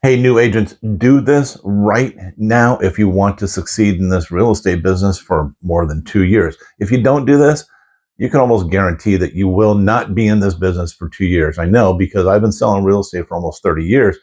Hey, new agents, do this right now if you want to succeed in this real estate business for more than 2 years. If you don't do this, you can almost guarantee that you will not be in this business for 2 years. I know because I've been selling real estate for almost 30 years.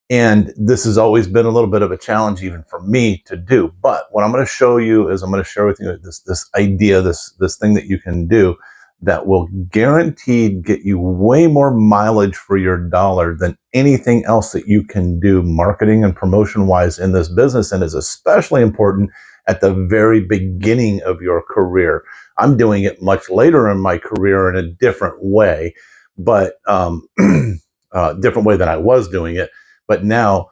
And this has always been a little bit of a challenge even for me to do. But what I'm going to show you is I'm going to share with you this idea, this thing that you can do that will guaranteed get you way more mileage for your dollar than anything else that you can do marketing and promotion wise in this business, and is especially important at the very beginning of your career. I'm doing it much later in my career in a different way, but different way than I was doing it. But now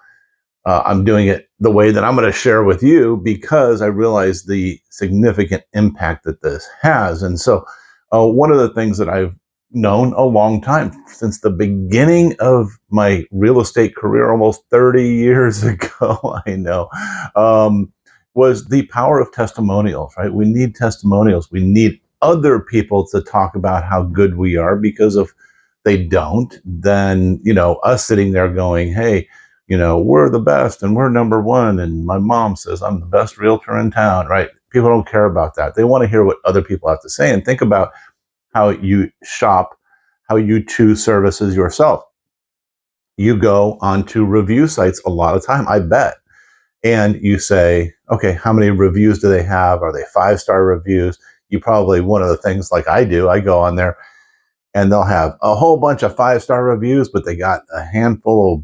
I'm doing it the way that I'm going to share with you because I realize the significant impact that this has. And so, one of the things that I've known a long time, since the beginning of my real estate career, almost 30 years ago, I know, was the power of testimonials, right? We need testimonials. We need other people to talk about how good we are, because if they don't, then, us sitting there going, hey, we're the best and we're number one. And my mom says I'm the best realtor in town, right? People don't care about that. They want to hear what other people have to say. And think about how you shop, how you choose services yourself. You go onto review sites a lot of time, I bet. And you say, okay, how many reviews do they have? Are they 5-star reviews? You probably, one of the things like I do, I go on there and they'll have a whole bunch of 5-star reviews, but they got a handful of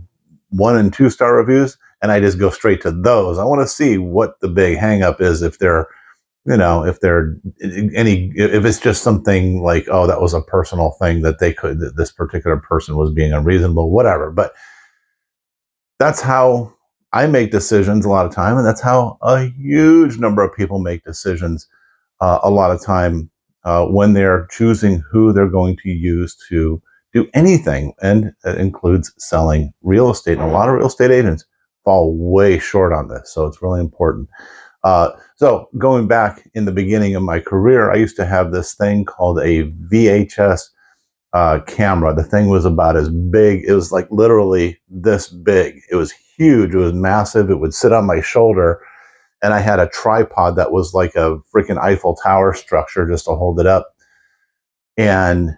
1 and 2-star reviews. And I just go straight to those. I want to see what the big hang up is. If they're, if it's just something like, oh, that was a personal thing that this particular person was being unreasonable, whatever. But that's how I make decisions a lot of time. And that's how a huge number of people make decisions a lot of time when they're choosing who they're going to use to do anything. And it includes selling real estate. And a lot of real estate agents fall way short on this. So it's really important. So going back in the beginning of my career, I used to have this thing called a VHS camera. The thing was about as big. It was like literally this big. It was huge. It was massive. It would sit on my shoulder. And I had a tripod that was like a freaking Eiffel Tower structure just to hold it up. And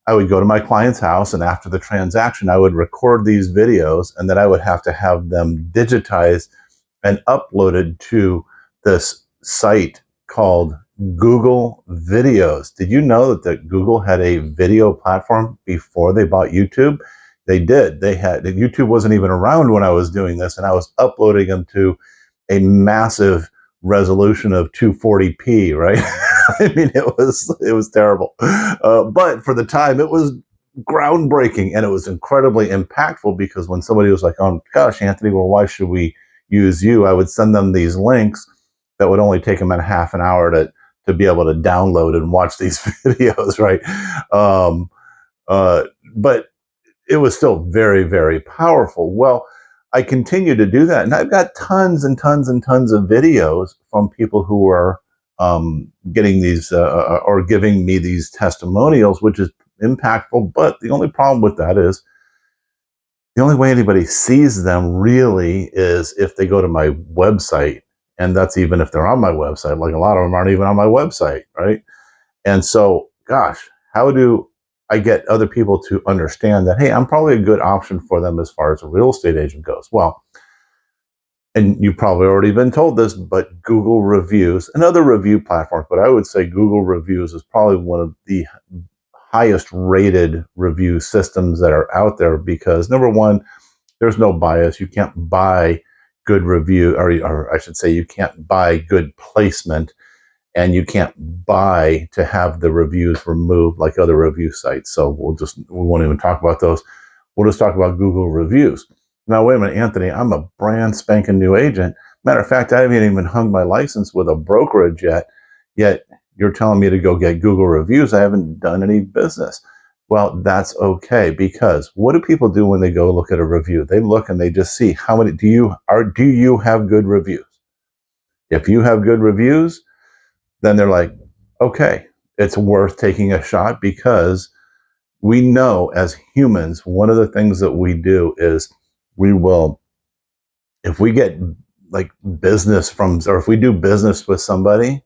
I would go to my client's house, and after the transaction, I would record these videos, and then I would have to have them digitized and uploaded to this site called Google Videos. Did you know that Google had a video platform before they bought YouTube? They did. YouTube wasn't even around when I was doing this, and I was uploading them to a massive resolution of 240p, right? I mean, it was terrible. But for the time, it was groundbreaking, and it was incredibly impactful, because when somebody was like, oh gosh, Anthony, well, why should we use you? I would send them these links that would only take them a half an hour to be able to download and watch these videos, right? But it was still very, very powerful. Well, I continue to do that, and I've got tons and tons and tons of videos from people who are getting these or giving me these testimonials, which is impactful. But the only problem with that is the only way anybody sees them really is if they go to my website, and that's even if they're on my website. Like, a lot of them aren't even on my website, right? And so, gosh, how do I get other people to understand that, hey, I'm probably a good option for them as far as a real estate agent goes? Well, and you've probably already been told this, but Google Reviews and other review platforms, but I would say Google Reviews is probably one of the highest rated review systems that are out there, because number one, there's no bias. You can't buy good review, or I should say, you can't buy good placement, and you can't buy to have the reviews removed like other review sites. So we won't even talk about those. We'll just talk about Google Reviews. Now, wait a minute, Anthony, I'm a brand spanking new agent. Matter of fact, I haven't even hung my license with a brokerage yet you're telling me to go get Google Reviews. I haven't done any business. Well, that's okay, because what do people do when they go look at a review? They look and they just see how many do you have good reviews? If you have good reviews, then they're like, okay, it's worth taking a shot, because we know as humans, one of the things that we do is we will, if we get like business from, or if we do business with somebody,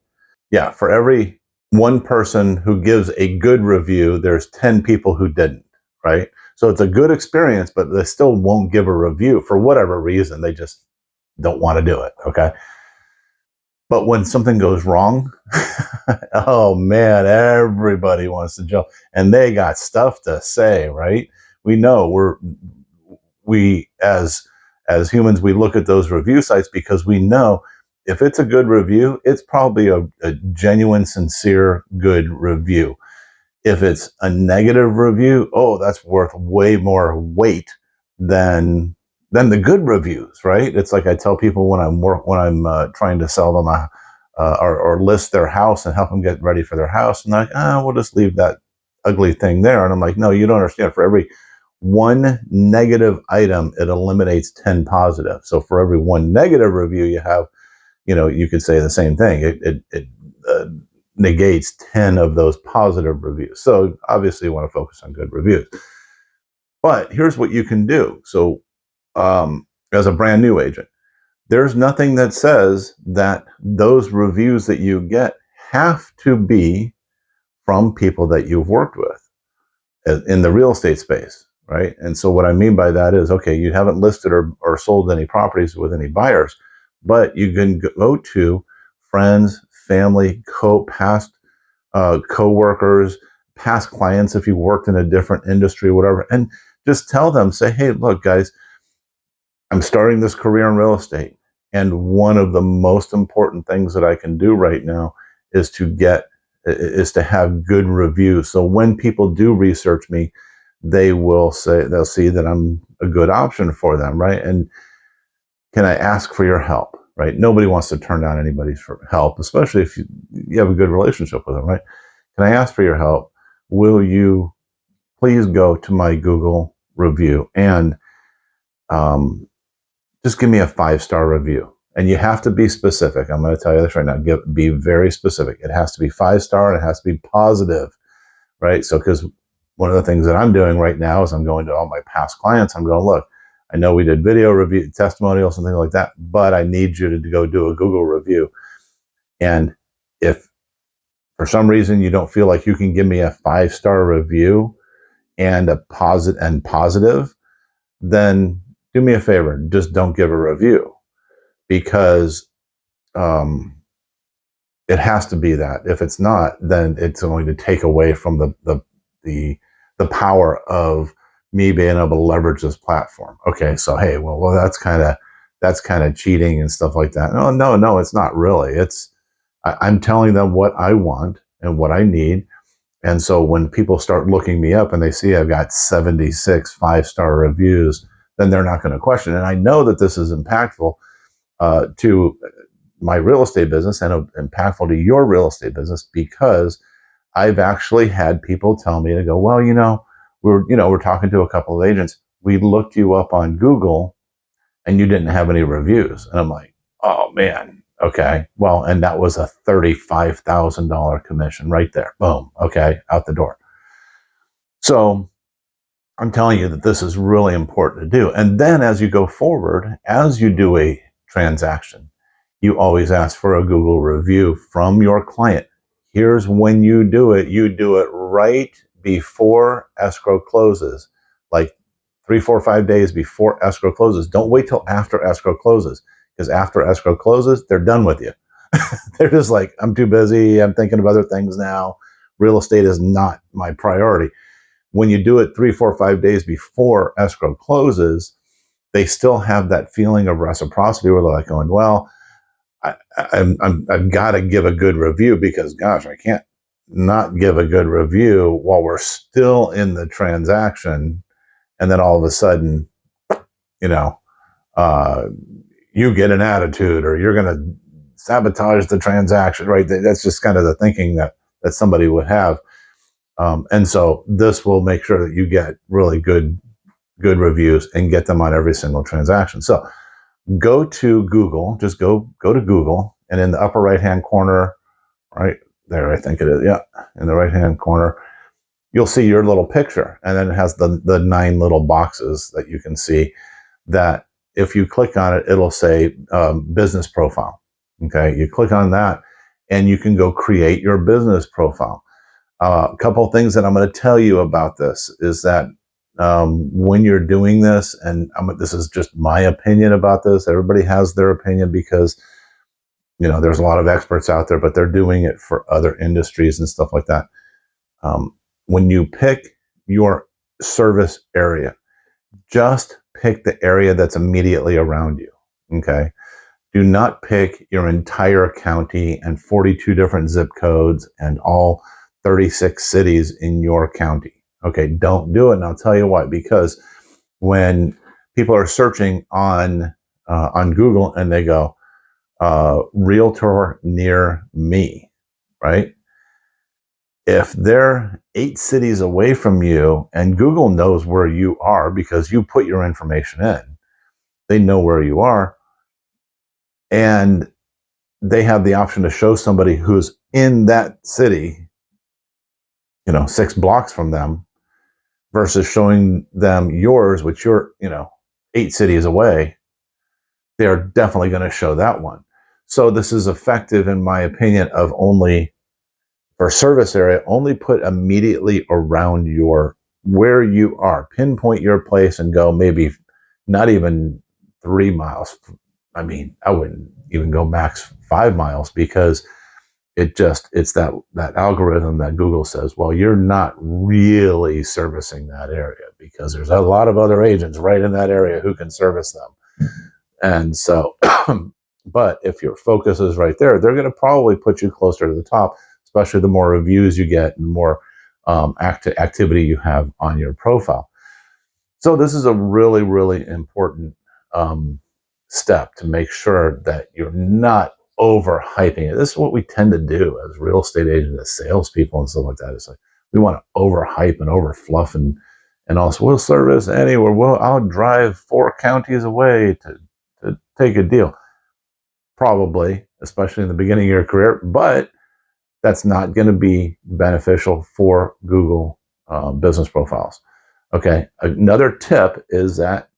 yeah, for every one person who gives a good review, there's 10 people who didn't, right? So it's a good experience, but they still won't give a review for whatever reason. They just don't want to do it. Okay. But when something goes wrong, oh man, everybody wants to jump and they got stuff to say, right? We know we as humans, we look at those review sites because we know if it's a good review, it's probably a genuine, sincere, good review. If it's a negative review, oh, that's worth way more weight than the good reviews, right? It's like I tell people when I'm trying to sell them or list their house and help them get ready for their house, and they're like, we'll just leave that ugly thing there. And I'm like, no, you don't understand. For every one negative item, it eliminates 10 positive. So for every one negative review you have, you could say the same thing. It negates 10 of those positive reviews. So obviously you want to focus on good reviews. But here's what you can do. So as a brand new agent, there's nothing that says that those reviews that you get have to be from people that you've worked with in the real estate space, right? And so what I mean by that is, okay, you haven't listed or sold any properties with any buyers, but you can go to friends, family, past co-workers, past clients if you worked in a different industry, whatever, and just tell them, say, hey, look, guys, I'm starting this career in real estate. And one of the most important things that I can do right now is to have good reviews. So when people do research me, they'll see that I'm a good option for them, right? And can I ask for your help, right? Nobody wants to turn down anybody's help, especially if you have a good relationship with them, right? Can I ask for your help? Will you please go to my Google review and just give me a 5-star review? And you have to be specific. I'm going to tell you this right now. Be very specific. It has to be 5-star and it has to be positive, right? So, because one of the things that I'm doing right now is I'm going to all my past clients. I'm going, look, I know we did video review, testimonials, and things like that, but I need you to go do a Google review. And if for some reason you don't feel like you can give me a 5-star review and a positive, then do me a favor, just don't give a review, because it has to be that. If it's not, then it's going to take away from the power of me being able to leverage this platform. Okay, so hey, well that's kind of cheating and stuff like that. No, it's not really. I'm telling them what I want and what I need. And so when people start looking me up and they see I've got 76 5-star reviews, then they're not going to question. And I know that this is impactful to my real estate business and impactful to your real estate business, because I've actually had people tell me to go, well, we're talking to a couple of agents. We looked you up on Google and you didn't have any reviews. And I'm like, oh man, okay. Well, and that was a $35,000 commission right there. Boom. Okay. Out the door. So I'm telling you that this is really important to do. And then as you go forward, as you do a transaction, you always ask for a Google review from your client. Here's when you do it. You do it right before escrow closes, like 3, 4, 5 days before escrow closes. Don't wait till after escrow closes, because after escrow closes, they're done with you. They're just like, I'm too busy. I'm thinking of other things now. Real estate is not my priority. When you do it 3, 4, 5 days before escrow closes, they still have that feeling of reciprocity where they're like going, well, I've got to give a good review, because gosh, I can't not give a good review while we're still in the transaction. And then all of a sudden, you get an attitude or you're going to sabotage the transaction, right? That's just kind of the thinking that somebody would have. And so this will make sure that you get really good reviews and get them on every single transaction. So go to Google, just go to Google, and in the upper right-hand corner, right there, I think it is. Yeah. In the right-hand corner, you'll see your little picture, and then it has the 9 little boxes that you can see. that if you click on it, it'll say business profile. Okay, you click on that and you can go create your business profile. A couple of things that I'm going to tell you about this is that when you're doing this, and this is just my opinion about this, everybody has their opinion because there's a lot of experts out there, but they're doing it for other industries and stuff like that. When you pick your service area, just pick the area that's immediately around you. Okay. Do not pick your entire county and 42 different zip codes and all 36 cities in your county. Okay. Don't do it. And I'll tell you why. Because when people are searching on Google and they go, realtor near me, right? If they're 8 cities away from you and Google knows where you are because you put your information in, they know where you are, and they have the option to show somebody who's in that city, 6 blocks from them, versus showing them yours, which you're, 8 cities away, they're definitely going to show that one. So this is effective, in my opinion, of only for service area, only put immediately around where you are. Pinpoint your place and go maybe not even 3 miles. I mean, I wouldn't even go max 5 miles because it's that algorithm that Google says, well, you're not really servicing that area because there's a lot of other agents right in that area who can service them. And so, but if your focus is right there, they're going to probably put you closer to the top, especially the more reviews you get and the more activity you have on your profile. So this is a really, really important step to make sure that you're not overhyping it. This is what we tend to do as real estate agents, as salespeople and stuff like that. It's like we want to overhype and overfluff and also we'll service anywhere. I'll drive 4 counties away to take a deal. Probably, especially in the beginning of your career, but that's not going to be beneficial for Google business profiles. Okay. Another tip is that,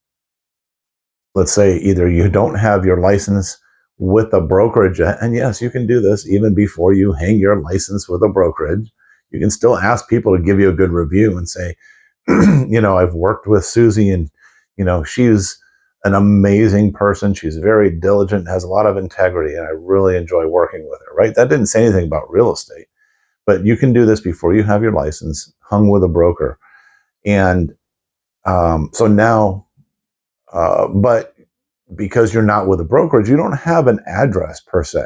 let's say either you don't have your license with a brokerage, and yes, you can do this even before you hang your license with a brokerage. You can still ask people to give you a good review and say, I've worked with Susie and, she's an amazing person. She's very diligent, has a lot of integrity, and I really enjoy working with her, right? That didn't say anything about real estate, but you can do this before you have your license hung with a broker. And so now, but because you're not with a brokerage, you don't have an address per se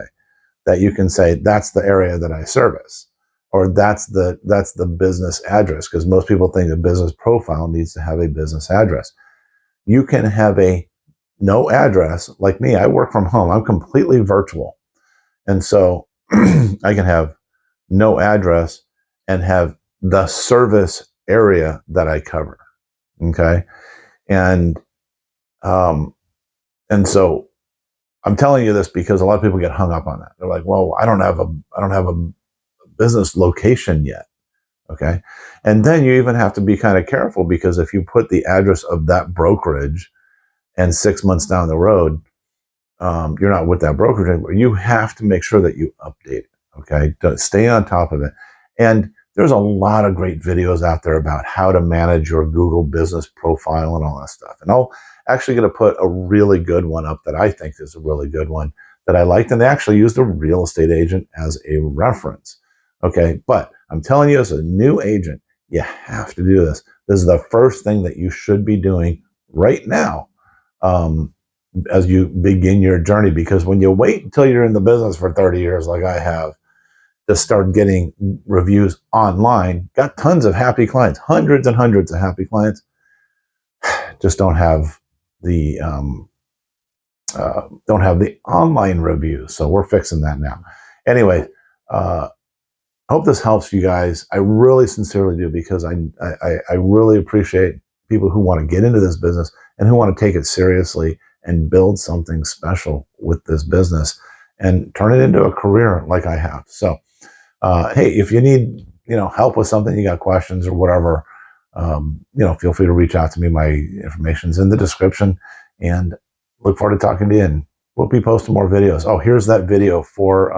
that you can say, that's the area that I service, or that's the business address, because most people think a business profile needs to have a business address. You can have no address. Like me, I work from home. I'm completely virtual. And so I can have no address and have the service area that I cover. Okay. And so I'm telling you this because a lot of people get hung up on that. They're like, well, I don't have a business location yet. Okay. And then you even have to be kind of careful, because if you put the address of that brokerage and 6 months down the road, you're not with that brokerage anymore, you have to make sure that you update it. Okay. Stay on top of it. And there's a lot of great videos out there about how to manage your Google business profile and all that stuff. And I'll actually going to put a really good one up that I think is a really good one that I liked. And they actually used a real estate agent as a reference. Okay. But I'm telling you, as a new agent, you have to do this. This is the first thing that you should be doing right now as you begin your journey. Because when you wait until you're in the business for 30 years, like I have, to start getting reviews online, got tons of happy clients, hundreds and hundreds of happy clients, just don't have the online reviews. So we're fixing that now. Anyway, I hope this helps you guys. I really sincerely do, because I really appreciate people who want to get into this business and who want to take it seriously and build something special with this business and turn it into a career like I have. So, hey, if you need, help with something, you got questions or whatever, feel free to reach out to me. My information's in the description. And look forward to talking to you. And we'll be posting more videos. Oh, here's that video for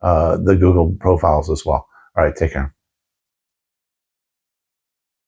the Google profiles as well. All right, take care.